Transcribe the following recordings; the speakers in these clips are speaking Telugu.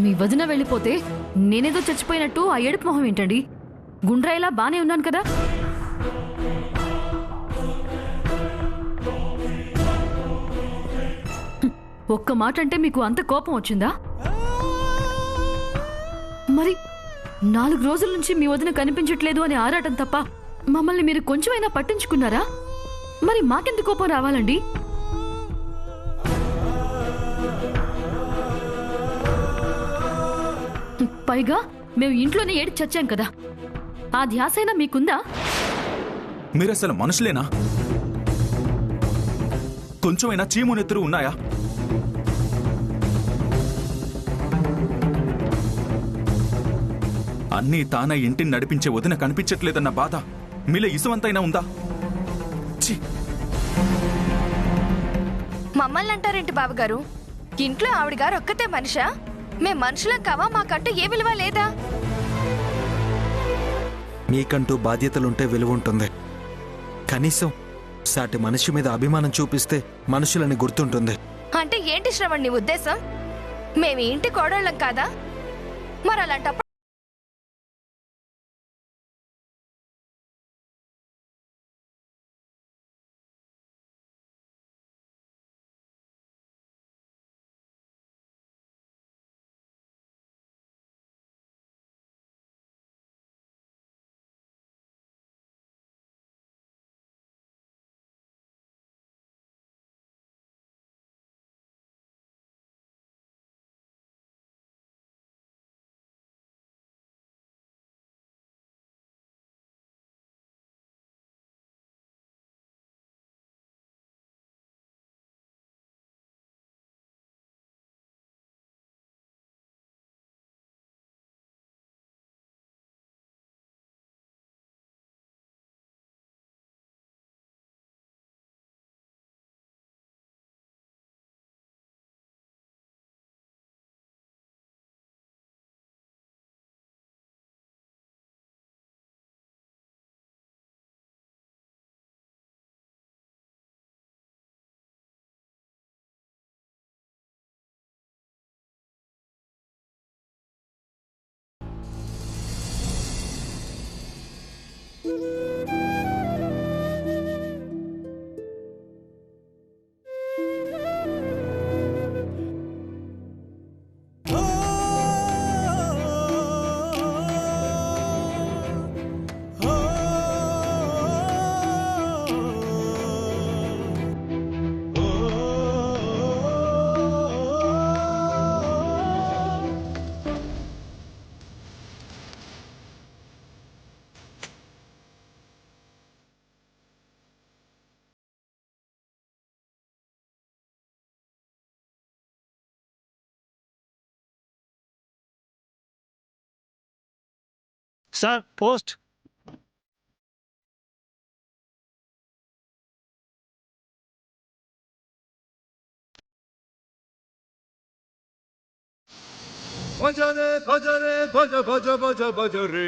మీ వదిన వెళ్ళిపోతే నేనేదో చచ్చిపోయినట్టు ఆ ఏడుపు మొహం ఏంటండి? గుండ్రాయిలా బానే ఉన్నాను కదా. ఒక్క మాట అంటే మీకు అంత కోపం వచ్చిందా? మరి 4 రోజుల నుంచి మీ వదిన కనిపించట్లేదు అని ఆరాటం తప్ప మమ్మల్ని మీరు కొంచెమైనా పట్టించుకున్నారా? మరి మాకెందుకు కోపం రావాలండి? పైగా మేము ఇంట్లోనే ఏడి చచ్చాం కదా, ఆ ధ్యాసైనా మీకుందా? మీరసలు మనుషులేనా? కొంచెమైనా చీము నెత్తురు ఉన్నాయా? అన్నీ తాన ఇంటిని నడిపించే వదిన కనిపించట్లేదన్న బాధ మీలో ఇసువంతైనా ఉందా? మమ్మల్ని అంటారేంటి బావగారు? ఇంట్లో ఆవిడ గారు ఒక్కతే మనిషా? మేం మనుషులం కావా? మాకంటూ ఏ విలువ లేదా? మీకంటూ బాధ్యతలుంటే విలువ ఉంటుంది. కనీసం సాటి మనిషి మీద అభిమానం చూపిస్తే మనుషులని గుర్తుంటుంది. అంటే ఏంటి శ్రవణ్ నీ ఉద్దేశం? మేము ఇంటి కోడళ్ళం కాదా? మరి అలాంటప్పుడు సార్ పోస్ట్. భజరే భజరే భజ భజ భజ భజరే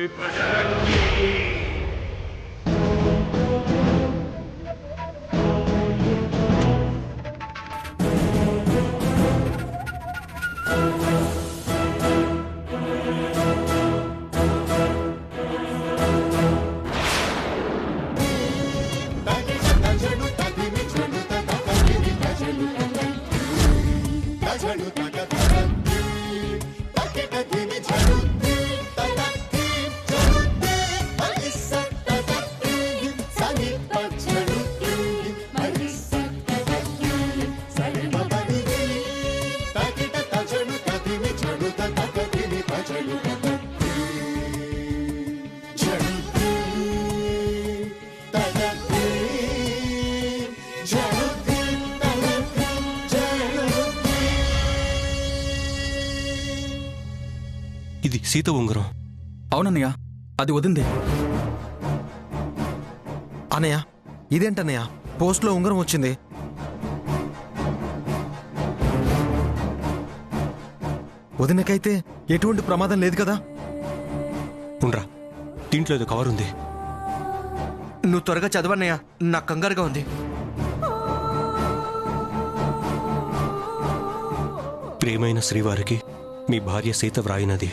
ఇది సీత ఉంగరం. అవునన్నయ్య, అది వదిందే. అనయ్య, ఇదేంటన్నయ్య పోస్ట్లో ఉంగరం వచ్చింది? వదినకైతే ఎటువంటి ప్రమాదం లేదు కదా? ఉండ్రా, దీంట్లో ఏదో కవర్ ఉంది. నువ్వు త్వరగా చదవన్నయ్య, నాకు కంగారుగా ఉంది. ప్రియమైన శ్రీవారికి మీ భార్య సీత వ్రాయినది.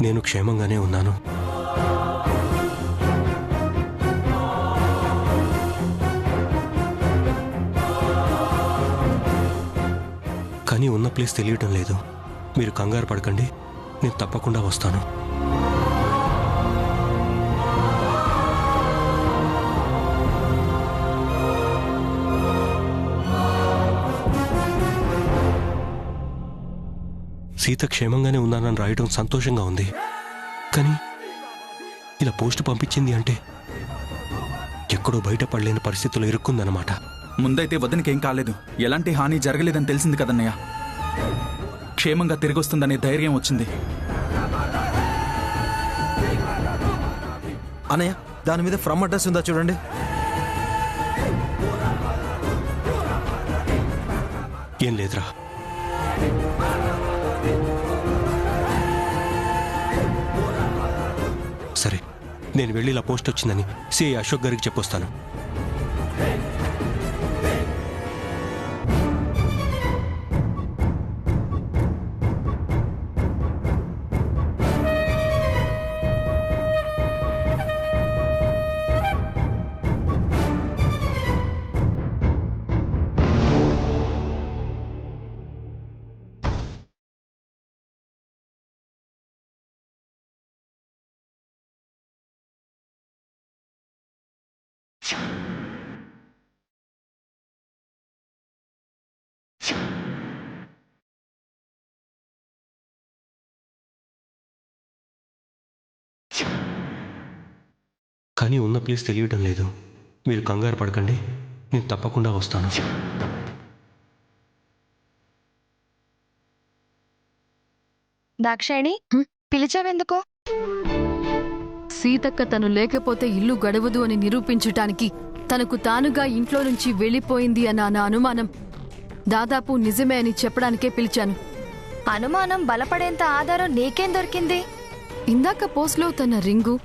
నేను క్షేమంగానే ఉన్నాను. కానీ ఉన్న ప్లేస్ తెలియటం లేదు. మీరు కంగారు పడకండి, నేను తప్పకుండా వస్తాను. సీత క్షేమంగానే ఉన్నానని రాయడం సంతోషంగా ఉంది. కానీ ఇలా పోస్ట్ పంపించింది అంటే ఎక్కడో బయటపడలేని పరిస్థితుల్లో ఇరుక్కుందన్నమాట. ముందైతే వదినకేం కాలేదు, ఎలాంటి హాని జరగలేదని తెలిసింది కదన్నయ్య. క్షేమంగా తిరిగొస్తుందనే ధైర్యం వచ్చింది. అన్నయ్య, దాని మీద ఫ్రమ్ అడ్రస్ ఉందా చూడండి. ఏం లేదురా. సరే, నేను వెళ్ళి ఇలా పోస్ట్ వచ్చిందని సిఐ అశోక్ గారికి చెప్పొస్తాను. కానీ ఉన్న ప్లేస్ తెలియటం లేదు. మీరు కంగారు పడకండి, నేను తప్పకుండా వస్తాను. దాక్షాయణి, పిలిచావెందుకు? సీతక్క తను లేకపోతే ఇల్లు గడవదు అని నిరూపించటానికి తనకు తానుగా ఇంట్లో నుంచి వెళ్ళిపోయింది అన్న నా అనుమానం దాదాపు నిజమే అని చెప్పడానికే పిలిచాను. అనుమానం బలపడేంత ఆధారం నీకేం దొరికింది? ఇందాక పోస్ట్లో తన రింగు,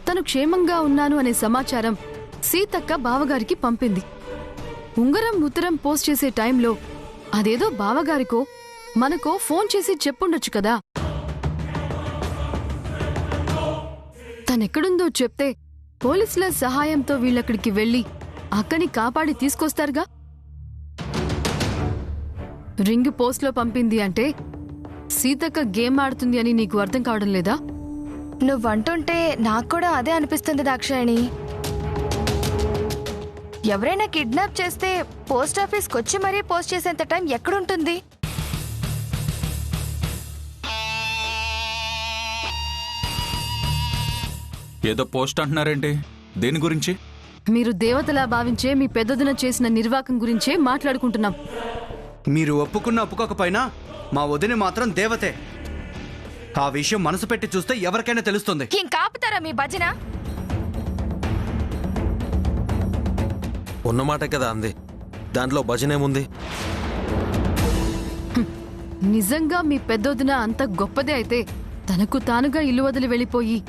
తను క్షేమంగా ఉన్నాను అనే సమాచారం సీతక్క బావగారికి పంపింది. ఉంగరం ఉత్తరం పోస్ట్ చేసే టైంలో అదేదో బావగారికో మనకో ఫోన్ చేసి చెప్పుండొచ్చు కదా. తనెక్కడుందో చెప్తే పోలీసుల సహాయంతో వీళ్ళక్కడికి వెళ్లి అక్కని కాపాడి తీసుకొస్తారుగా. రింగ్ పోస్ట్లో పంపింది అంటే సీతక్క గేమ్ ఆడుతుంది అని నీకు అర్థం కావడం లేదా? నువ్వంటుంటే నాకు కూడా అదే అనిపిస్తుంది దాక్షాయణి. ఎవరైనా కిడ్నాప్ చేస్తే పోస్ట్ ఆఫీస్కి వచ్చి మరీ పోస్ట్ చేసేంత టైం ఎక్కడుంటుంది? ఏదో పోస్ట్ అంటున్నారేంటి? దేని గురించి? మీరు దేవతలా భావించే మీ పెద్దదిన చేసిన నిర్వాకం గురించే మాట్లాడుకుంటున్నాం. మీరు ఒప్పుకున్నా ఒప్పుకోకపోయినా మా వదిన మాత్రం దేవతే. ఆ విషయం మనసు పెట్టి చూస్తే ఎవరికైనా తెలుస్తుంది. ఇంకాపుతారా మీ భజన? ఉన్నమాట కదా అంది, దాంట్లో భజనేముంది? నిజంగా మీ పెద్దొదిన అంత గొప్పదే అయితే తనకు తానుగా ఇల్లు వదిలి వెళ్ళిపోయి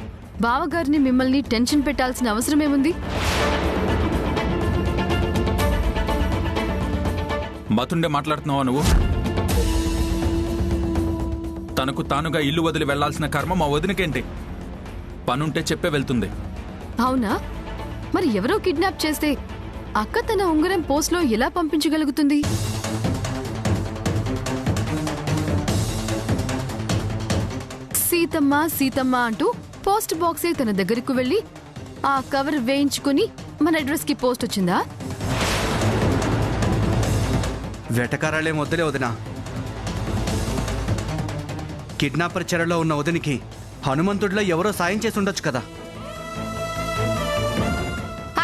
బావగారిని మిమ్మల్ని టెన్షన్ పెట్టాల్సిన అవసరమేముంది? మతుండే మాట్లాడుతున్నావా నువ్వు? తనకు తానుగా ఇల్లు వదిలి వెళ్లాల్సిన కర్మ మా వదినకేంటి? పనుంటే చెప్పే వెళ్తుంది. అవునా? మరి ఎవరో కిడ్నాప్ చేస్తే అక్క తన ఉంగరం పోస్ట్లో ఎలా పంపించగలుగుతుంది? సీతమ్మ సీతమ్మ అంటూ పోస్ట్ బాక్సే తన దగ్గరకు వెళ్లి ఆ కవర్ వేయించుకుని మన అడ్రస్ కి పోస్ట్ వచ్చిందా? వెటకారాలే వదిలే వదిన. కిడ్నాపర్ చెరలో ఉన్న వదినికి హనుమంతుడిలో ఎవరో సాయం చేసి ఉండొచ్చు కదా.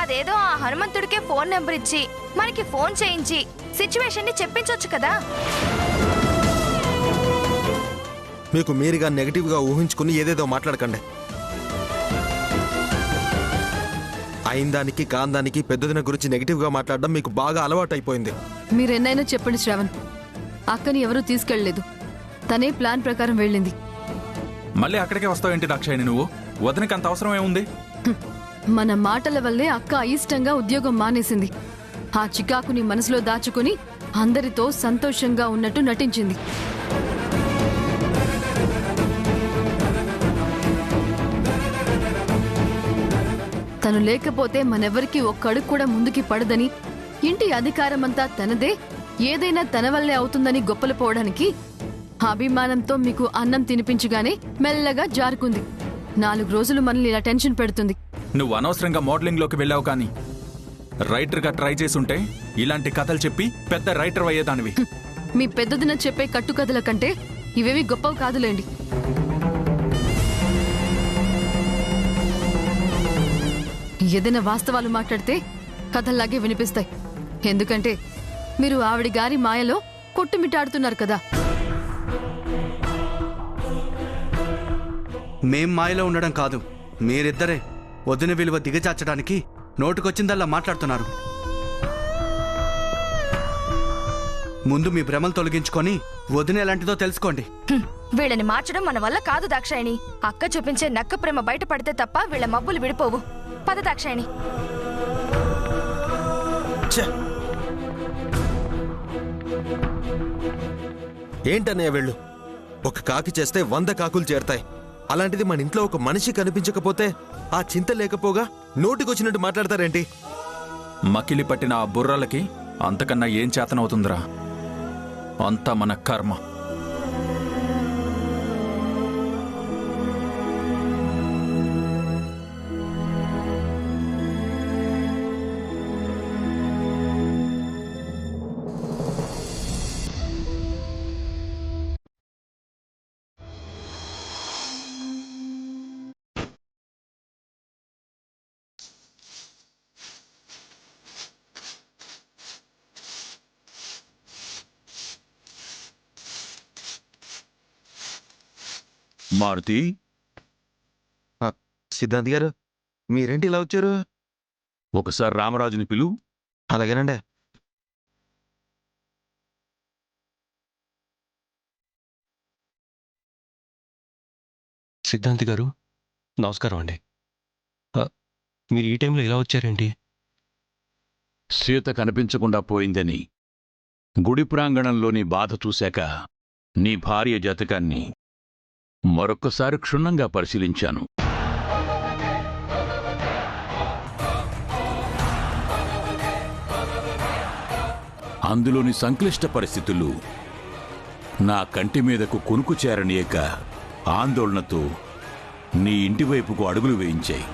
అదేదో ఆ హనుమంతుడికే ఫోన్ నెంబర్ ఇచ్చి మనకి ఫోన్ చేయించి సిచ్యువేషన్ ని చెప్పించొచ్చు కదా. మీకు మీరుగా నెగటివ్గా ఊహించుకుని ఏదేదో మాట్లాడకండి. అయిందానికి కాందానికి పెద్దదిన గురించి నెగటివ్గా మాట్లాడడం మీకు బాగా అలవాటు అయిపోయింది. మీరెన్నైనా చెప్పండి శ్రావణ్, అక్కని ఎవరూ తీసుకెళ్లలేదు. తనే ప్లాన్ ప్రకారం వెళ్ళింది. మళ్ళీ అక్కడికే వస్తావేంటి దాక్షాయణి నువ్వు? వదినకి అంత అవసరం ఏముంది? మన మాటల వల్లే అక్క అయిష్టంగా ఉద్యోగం మానేసింది. ఆ చికాకుని మనసులో దాచుకుని అందరితో సంతోషంగా ఉన్నట్టు నటించింది. తను లేకపోతే మనెవరికి ఒక్కడుగు కూడా ముందుకి పడదని, ఇంటి అధికారమంతా తనదే, ఏదైనా తన వల్లే అవుతుందని గొప్పలు పోవడానికి అభిమానంతో మీకు అన్నం తినిపించగానే మెల్లగా జారుకుంది. 4 రోజులు మనల్ని ఇలా టెన్షన్ పెడుతుంది. నువ్వు అనవసరంగా మోడలింగ్లోకి వెళ్ళావు కానీ రైటర్గా ట్రై చేసుంటే ఇలాంటి కథలు చెప్పి పెద్ద రైటర్ అయ్యేదానివి. మీ పెద్దదిన చెప్పే కట్టుకథల కంటే ఇవేవి గొప్పవి కాదులేండి. ఏదైనా వాస్తవాలు మాట్లాడితే కథల్లాగే వినిపిస్తాయి. ఎందుకంటే మీరు ఆవిడ గారి మాయలో కొట్టుమిట్టాడుతున్నారు కదా. మేం మాయలో ఉండడం కాదు, మీరిద్దరే వదిన విలువ దిగజార్చడానికి నోటుకొచ్చిందల్లా మాట్లాడుతున్నారు. ముందు మీ భ్రమలు తొలగించుకొని వదిన ఎలాంటిదో తెలుసుకోండి. వీళ్ళని మార్చడం మన వల్ల కాదు దాక్షాయణి. అక్క చూపించే నక్క ప్రేమ బయట పడితే తప్ప వీళ్ళ మబ్బులు విడిపోవు. పద దాక్షాయణి. ఏంటన్నయ్య వెళ్ళు. ఒక కాకి చేస్తే 100 కాకులు చేరతాయి. అలాంటిది మన ఇంట్లో ఒక మనిషి కనిపించకపోతే ఆ చింత లేకపోగా నోటికొచ్చినట్టు మాట్లాడతారేంటి? మకిలి పట్టిన ఆ బుర్రలకి అంతకన్నా ఏం చేతనవుతుందిరా? అంతా మన కర్మ. మారుతి, సిద్ధాంత్ గారు, మీరేంటి ఇలా వచ్చారు? ఒకసారి రామరాజుని పిలు. అలాగేనండి. సిద్ధాంతి గారు, నమస్కారం అండి. మీరు ఈ టైంలో ఇలా వచ్చారేంటి? సీత కనిపించకుండా పోయిందని గుడి ప్రాంగణంలోని బాధ చూశాక నీ భార్య జాతకాన్ని మరొక్కసారి క్షుణ్ణంగా పరిశీలించాను. అందులోని సంక్లిష్ట పరిస్థితులు నా కంటి మీదకు కునుకు చేరనీయక ఆందోళనతో నీ ఇంటివైపుకు అడుగులు వేయించాయి.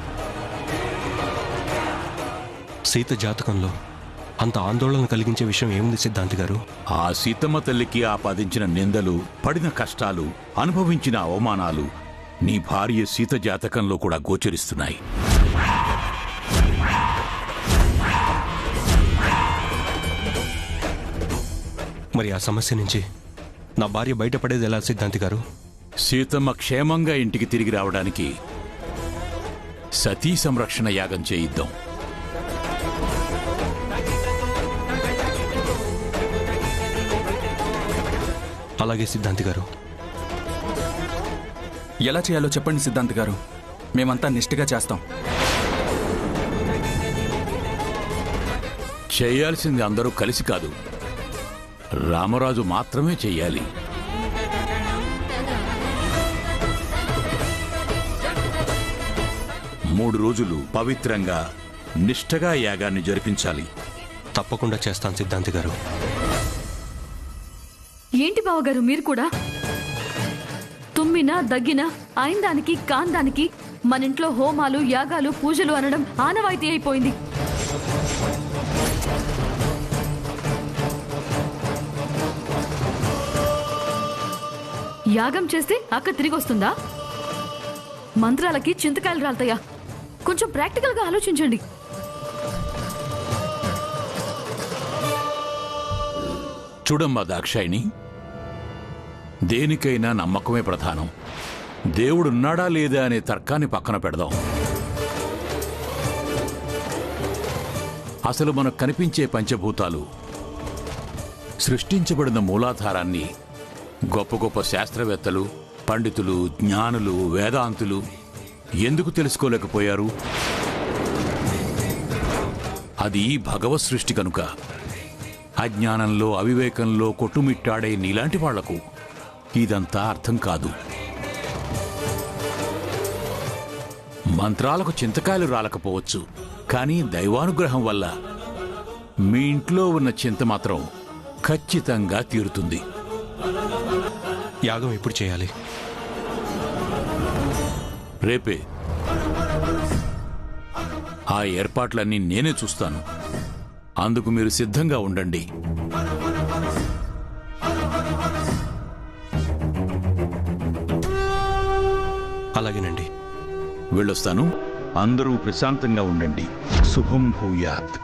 సీత జాతకంలో అంత ఆందోళన కలిగించే విషయం ఏముంది సిద్ధాంతి గారు? ఆ సీతమ్మ తల్లికి ఆపాదించిన నిందలు, పడిన కష్టాలు, అనుభవించిన అవమానాలు నీ భార్య సీత జాతకంలో కూడా గోచరిస్తున్నాయి. మరి ఆ సమస్య నుంచి నా భార్య బయటపడేది ఎలా సిద్ధాంతి గారు? సీతమ్మ క్షేమంగా ఇంటికి తిరిగి రావడానికి సతీ సంరక్షణ యాగం చేయిద్దాం. అలాగే సిద్ధాంతి గారు. ఎలా చేయాలో చెప్పండి సిద్ధాంత్ గారు, మేమంతా నిష్ఠగా చేస్తాం. చేయాల్సింది అందరూ కలిసి కాదు, రామరాజు మాత్రమే చెయ్యాలి. మూడు రోజులు పవిత్రంగా నిష్ఠగా యాగాన్ని జరిపించాలి. తప్పకుండా చేస్తాను సిద్ధాంతి గారు. ఏంటి బావగారు మీరు కూడా? తుమ్మినా దగ్గినా ఆయిందానికి కాందానికి మన ఇంట్లో హోమాలు, యాగాలు, పూజలు అనడం ఆనవాయితీ అయిపోయింది. యాగం చేస్తే అక్క తిరిగి వస్తుందా? మంత్రాలకి చింతకాయలు రాలతాయా? కొంచెం ప్రాక్టికల్ గా ఆలోచించండి. చూడమ్మా దాక్షాయిని, దేనికైనా నమ్మకమే ప్రధానం. దేవుడున్నాడా లేదా అనే తర్కాన్ని పక్కన పెడదాం. అసలు మనకు కనిపించే పంచభూతాలు, సృష్టించబడిన మూలాధారాన్ని గొప్ప గొప్ప శాస్త్రవేత్తలు, పండితులు, జ్ఞానులు, వేదాంతులు ఎందుకు తెలుసుకోలేకపోయారు? అది భగవత్ సృష్టి కనుక. అజ్ఞానంలో, అవివేకంలో కొట్టుమిట్టాడే నీలాంటి వాళ్లకు ఇదంతా అర్థం కాదు. మంత్రాలకు చింతకాయలు రాలకపోవచ్చు, కానీ దైవానుగ్రహం వల్ల మీ ఇంట్లో ఉన్న చింత మాత్రం ఖచ్చితంగా తీరుతుంది. యాగం ఎప్పుడు చేయాలి? రేపే. ఆ ఏర్పాట్లన్నీ నేనే చూస్తాను. అందుకు మీరు సిద్ధంగా ఉండండి. అలాగేనండి. వెళ్ళొస్తాను. అందరూ ప్రశాంతంగా ఉండండి. శుభం భూయాత్.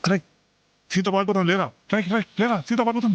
అరే సీత పారిపోతాం లేరా, లేరా సీత పారిపోతాం.